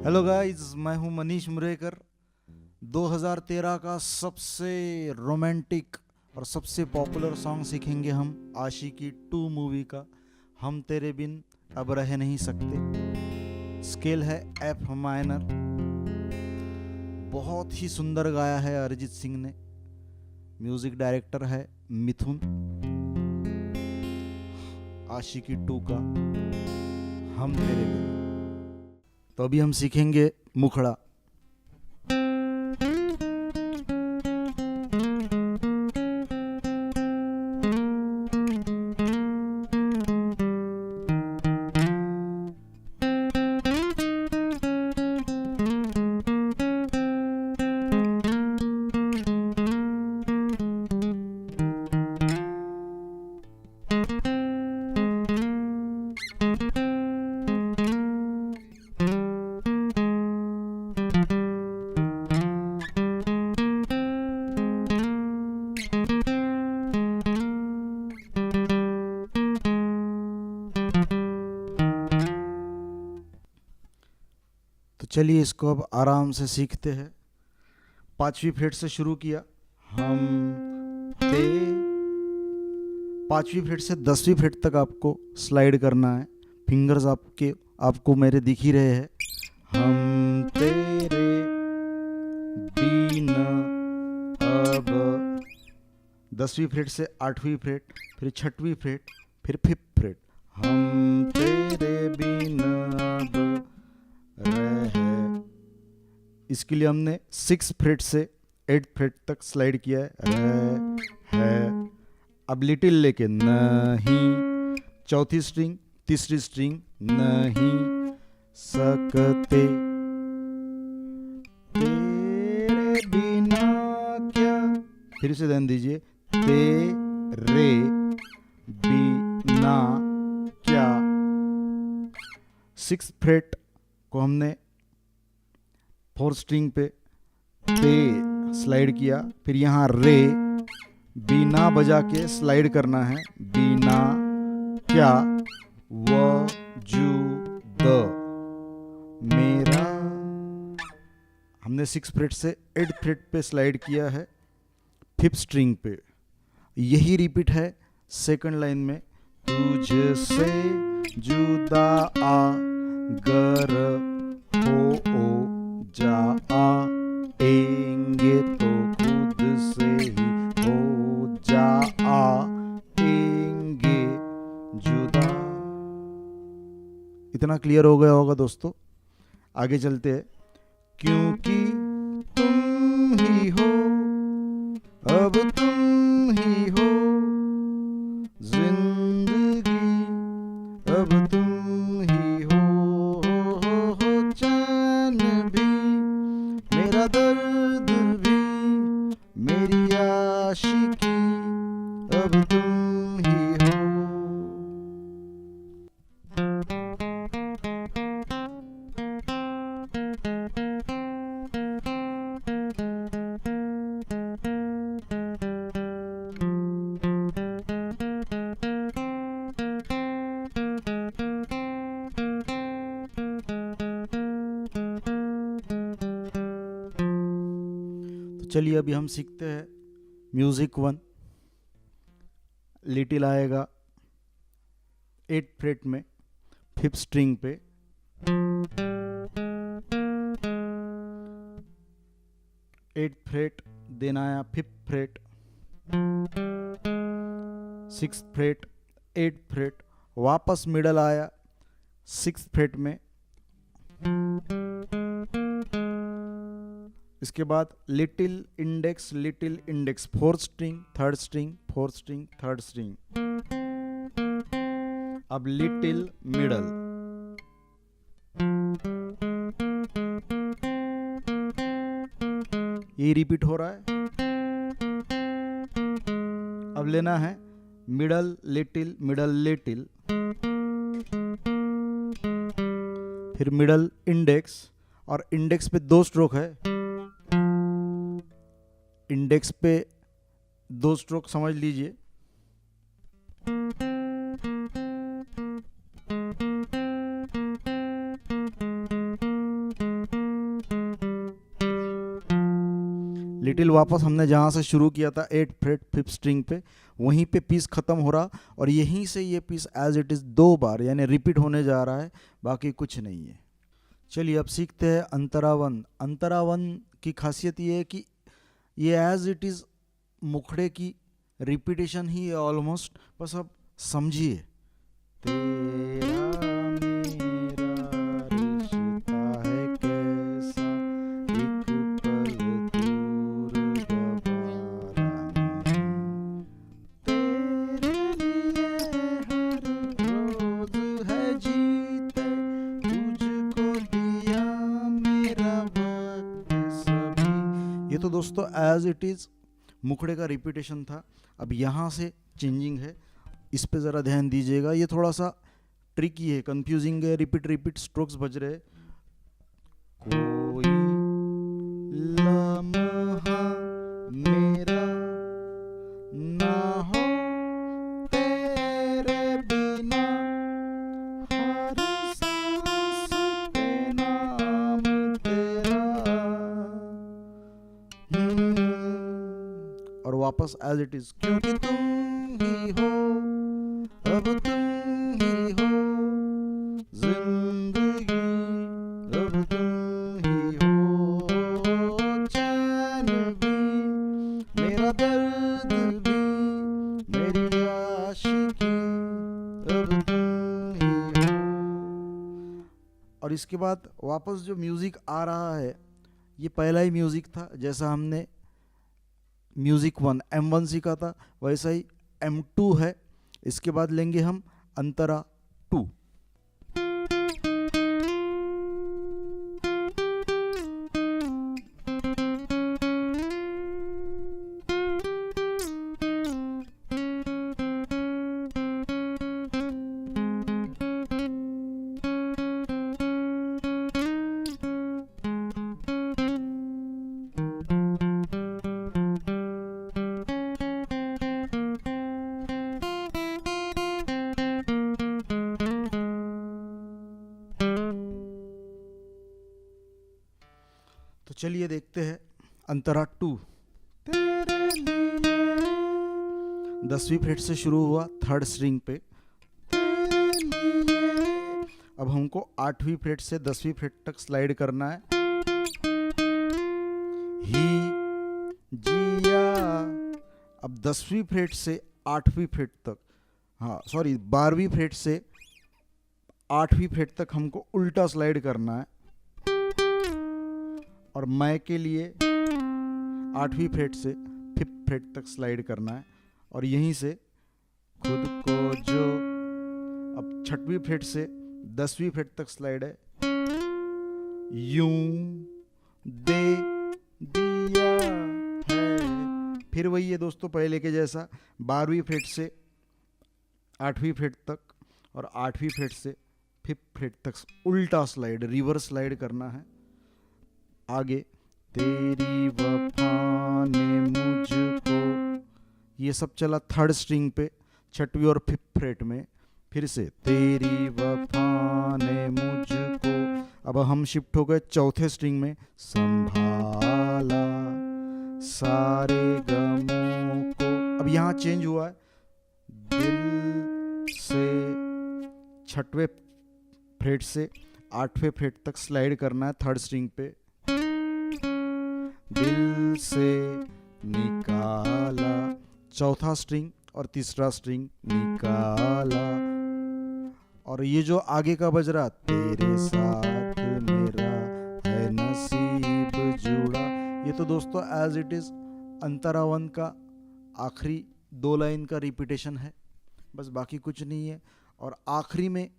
Hello guys, मैं हूं मनीष मुरेकर। 2013 का सबसे रोमांटिक और सबसे पॉपुलर सॉन्ग सीखेंगे हम आशिकी 2 मूवी का। हम तेरे बिन अब रह नहीं सकते। स्केल है एफ माइनर। बहुत ही सुंदर गाया है अरिजीत सिंह ने। म्यूजिक डायरेक्टर है मिथुन। आशिकी 2 का हम तेरे बिन। तो अभी हम सीखेंगे मुखड़ा। तो चलिए इसको अब आराम से सीखते हैं। 5वीं फ्रेट से शुरू किया। हम ते 5वीं फ्रेट से 10वीं फ्रेट तक आपको स्लाइड करना है। फिंगर्स आपको मेरे दिख ही रहे हैं। हम तेरे बिन अब 10वीं फ्रेट से 8वीं फ्रेट, फिर 6वीं फ्रेट, फिर 5th फ्रेट। हम तेरे बिन अब रह। इसके लिए हमने 6 फ्रेट से 8 फ्रेट तक स्लाइड किया है। अब लिटिल लेके नहीं, चौथी स्ट्रिंग, तीसरी स्ट्रिंग, नहीं सकते तेरे बिना क्या। फिर से ध्यान दीजिए, तेरे बिना क्या। 6 फ्रेट को हमने 4 स्ट्रिंग पे ते स्लाइड किया। फिर यहाँ रे बिना बजा के स्लाइड करना है। बिना क्या वजूद मेरा। हमने 6 फ्रेट से 8 फ्रेट पे स्लाइड किया है 5th स्ट्रिंग पे। यही रिपीट है सेकंड लाइन में। तुझसे जुदा अगर हो जाएंगे तो खुद से ही हो जाएंगे जुदा। इतना क्लियर हो गया होगा दोस्तों। आगे चलते हैं। क्योंकि तुम ही हो, अब तुम ही हो जिंदगी, अब तुम ही हो चैन भी, मेरा दर्द भी, मेरी आशिकी, अब तुम ही हो। चलिए अभी हम सीखते हैं म्यूजिक 1। लिटिल आएगा 8 फ्रेट में 5th स्ट्रिंग पे। 8 फ्रेट देना आया 5th freight, 6th freight, 8 freight, वापस मिडल आया 6th फ्रेट में। इसके बाद little index, little index, 4th string, 3rd string, 4th string, 3rd string. अब लिटिल मिडल। ये रिपीट हो रहा है। अब लेना है मिडल लिटिल, मिडल लिटिल, फिर मिडल इंडेक्स। और इंडेक्स पे 2 स्ट्रोक है। इंडेक्स पे 2 स्ट्रोक समझ लीजिए। लिटिल वापस हमने जहाँ से शुरू किया था 8 फ्रेट 5th स्ट्रिंग पे, वहीं पे पीस ख़त्म हो रहा और यहीं से ये पीस एज इट इज़ 2 बार यानी रिपीट होने जा रहा है, बाकी कुछ नहीं है। चलिए अब सीखते हैं अंतरावन। अंतरावन की खासियत ये है कि ये एज इट इज़ मुखड़े की रिपीटेशन ही है ऑलमोस्ट, बस अब समझिए। तेरा मेरा रिश्ता है कैसा, एक पल दूर गवारा नहीं, तेरे लिए हर रोज है जीते, तुझको दिया मेरा वक्त सभी। ये तो दोस्तों एज इट इज़ मुखड़े का रिपीटेशन था। अब यहाँ से चेंजिंग है, इस पे ज़रा ध्यान दीजिएगा। ये थोड़ा सा ट्रिकी है, कंफ्यूजिंग है, रिपीट रिपीट स्ट्रोक्स बज रहे। कोई लम्हा मेरा ना हो तेरे बिना, हर सांस पे नाम तेरा। और वापस एज इट इज, क्योंकि तुम ही हो, अब तुम ही हो जिंदगी, अब तुम ही हो चैन भी, मेरा दर्द भी, मेरी आशिकी, अब तुम ही हो। और इसके बाद वापस जो म्यूजिक आ रहा है, ये पहला ही म्यूजिक था, जैसा हमने म्यूजिक 1 M1 सीखा था, वैसा ही M2 है। इसके बाद लेंगे हम अंतरा 2। तो चलिए देखते हैं अंतरा 2। 10वीं फ्रेट से शुरू हुआ 3rd स्ट्रिंग पे। अब हमको 8वीं फ्रेट से 10वीं फ्रेट तक स्लाइड करना है। ही जिया। अब 10वीं फ्रेट से 8वीं फ्रेट तक, हाँ सॉरी 12वीं फ्रेट से 8वीं फ्रेट तक हमको उल्टा स्लाइड करना है। और मैं के लिए 8वीं फ्रेट से 5th फ्रेट तक स्लाइड करना है। और यहीं से खुद को जो, अब 6वीं फ्रेट से 10वीं फ्रेट तक स्लाइड है। यूं दे दिया है, फिर वही है दोस्तों पहले के जैसा, 12वीं फ्रेट से 8वीं फ्रेट तक और 8वीं फ्रेट से 5th फ्रेट तक उल्टा स्लाइड, रिवर्स स्लाइड करना है। आगे तेरी वफा ने मुझको, ये सब चला 3rd स्ट्रिंग पे 6वीं और 5th फ्रेट में। फिर से तेरी वफा ने मुझको, अब हम शिफ्ट हो गए 4थे स्ट्रिंग में। संभाला सारे गमों को, अब यहाँ चेंज हुआ है, दिल से 6वें फ्रेट से 8वें फ्रेट तक स्लाइड करना है 3rd स्ट्रिंग पे। दिल से निकाला 4था स्ट्रिंग और 3रा स्ट्रिंग निकाला। और ये जो आगे का बज रहा, तेरे साथ मेरा है नसीब जुड़ा, ये तो दोस्तों एज इट इज अंतरावन का आखिरी 2 लाइन का रिपीटेशन है, बस बाकी कुछ नहीं है। और आखिरी में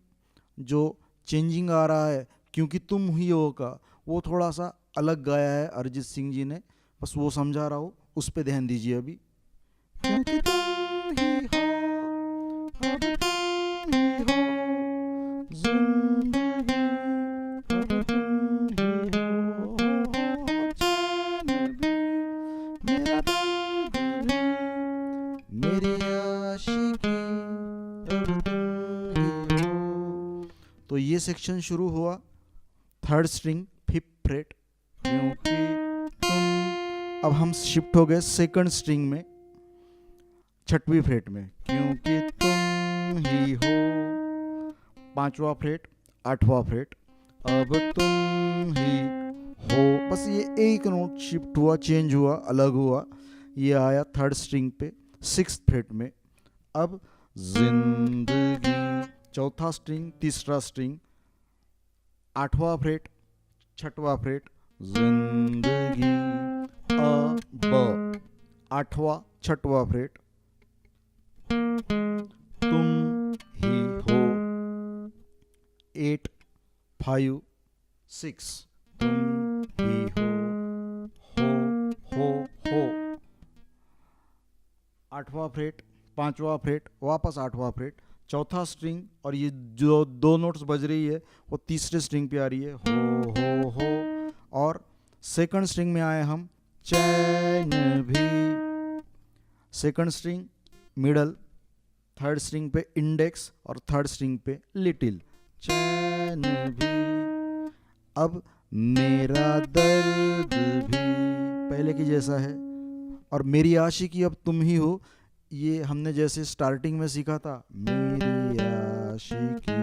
जो चेंजिंग आ रहा है, क्योंकि तुम ही हो का, वो थोड़ा सा अलग गाया है अरिजीत सिंह जी ने, बस वो समझा रहा हूँ, उस पे ध्यान दीजिए अभी। क्योंकि तुम ही हो, अब तुम ही हो जिंदगी, अब तुम ही हो चैन भी, मेरा दर्द भी, मेरी आशिकी, अब तुम ही हो। तो ये सेक्शन शुरू हुआ 3rd स्ट्रिंग 5th फ्रेट, क्योंकि तुम अब हम शिफ्ट हो गए सेकंड स्ट्रिंग में, छठवीं फ्रेट में, क्योंकि तुम ही हो, पांचवा फ्रेट, आठवां फ्रेट, अब तुम ही हो। बस ये एक नोट शिफ्ट हुआ, चेंज हुआ, अलग हुआ, ये आया थर्ड स्ट्रिंग पे, सिक्स्थ फ्रेट में। अब जिंदगी, चौथा स्ट्रिंग, तीसरा स्ट्रिंग, आठवां फ्रेट, छठवां फ्रेट, जिंदगी, अब आठवां छठवां फ्रेट, तुम ही हो, 8 5 6, तुम ही हो, आठवां फ्रेट, पांचवा फ्रेट, वापस आठवां फ्रेट, चौथा स्ट्रिंग, और ये जो दो नोट्स बज रही है वो तीसरे स्ट्रिंग पे आ रही है, हो। और सेकंड स्ट्रिंग में आए हम, चैन भी, second string middle, third string पे इंडेक्स और थर्ड स्ट्रिंग पे लिटिल, चैन भी। अब मेरा दर्द भी पहले की जैसा है, और मेरी आशिकी अब तुम ही हो, ये हमने जैसे स्टार्टिंग में सीखा था, मेरी आशिकी